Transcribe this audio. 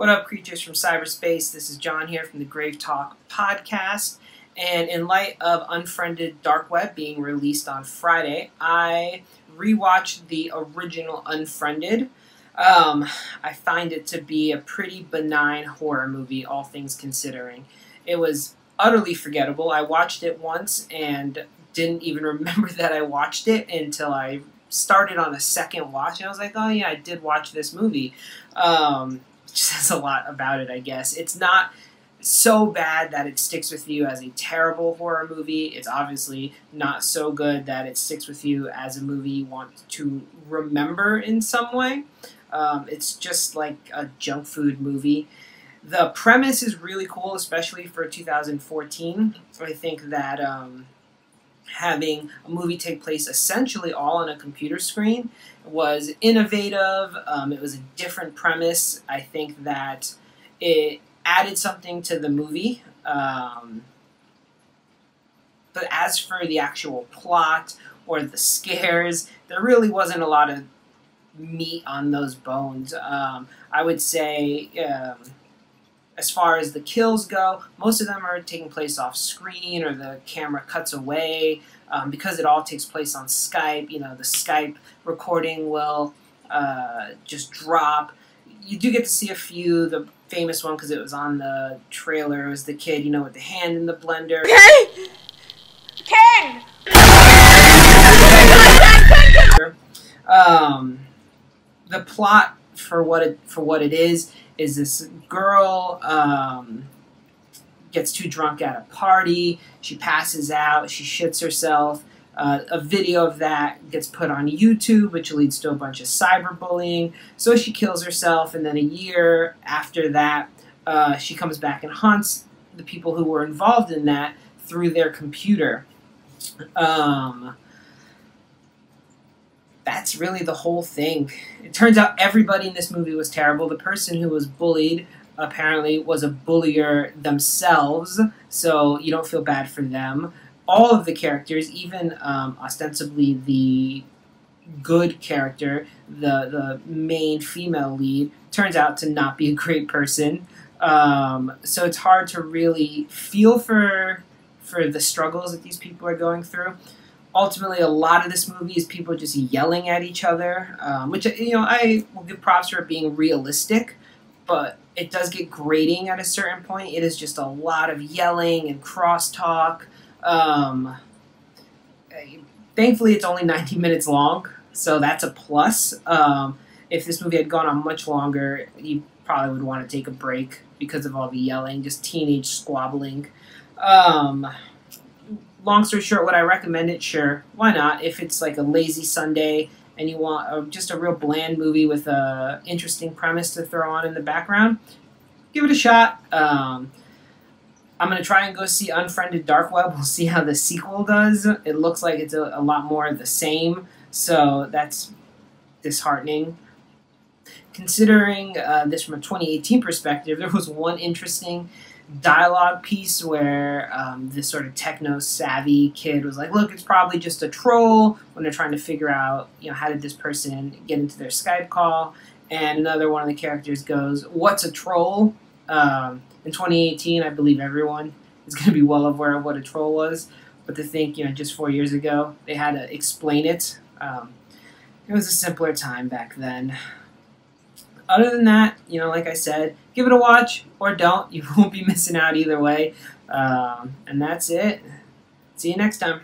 What up, creatures from cyberspace? This is John here from the GraveTalk podcast. And in light of Unfriended Dark Web being released on Friday, I rewatched the original Unfriended. I find it to be a pretty benign horror movie, all things considering. It was utterly forgettable. I watched it once and didn't even remember that I watched it until I started on a second watch. And I was like, oh yeah, I did watch this movie. Which says a lot about it, I guess. It's not so bad that it sticks with you as a terrible horror movie. It's obviously not so good that it sticks with you as a movie you want to remember in some way. It's just like a junk food movie. The premise is really cool, especially for 2014. I think that having a movie take place essentially all on a computer screen was innovative. It was a different premise. I think that it added something to the movie. But as for the actual plot or the scares, there really wasn't a lot of meat on those bones. I would say as far as the kills go, most of them are taking place off screen or the camera cuts away. Because it all takes place on Skype, you know, the Skype recording will just drop. You do get to see a few. The famous one, because it was on the trailer, was the kid, you know, with the hand in the blender. Ken! Ken! The plot for what it is this girl gets too drunk at a party, she passes out, she shits herself. A video of that gets put on YouTube, which leads to a bunch of cyberbullying. So she kills herself, and then a year after that, she comes back and haunts the people who were involved in that through their computer. That's really the whole thing. It turns out everybody in this movie was terrible. The person who was bullied apparently was a bullier themselves, so you don't feel bad for them. All of the characters, even ostensibly the good character, the main female lead, turns out to not be a great person. So it's hard to really feel for the struggles that these people are going through. Ultimately, a lot of this movie is people just yelling at each other, which, you know, I will give props for it being realistic, but it does get grating at a certain point. It is just a lot of yelling and crosstalk. Thankfully, it's only 90 minutes long, so that's a plus. If this movie had gone on much longer, you probably would want to take a break because of all the yelling, just teenage squabbling. Long story short, would I recommend it? Sure. Why not? If it's like a lazy Sunday and you want just a real bland movie with a interesting premise to throw on in the background, give it a shot. I'm going to try and go see Unfriended Dark Web. We'll see how the sequel does. It looks like it's a lot more of the same, so that's disheartening. Considering this from a 2018 perspective, there was one interesting dialogue piece where this sort of techno-savvy kid was like, look, it's probably just a troll, when they're trying to figure out, you know, how did this person get into their Skype call. And another one of the characters goes, what's a troll? In 2018, I believe everyone is going to be well aware of what a troll was. But to think, you know, just 4 years ago, they had to explain it. It was a simpler time back then. Other than that, you know, like I said, give it a watch or don't. You won't be missing out either way. And that's it. See you next time.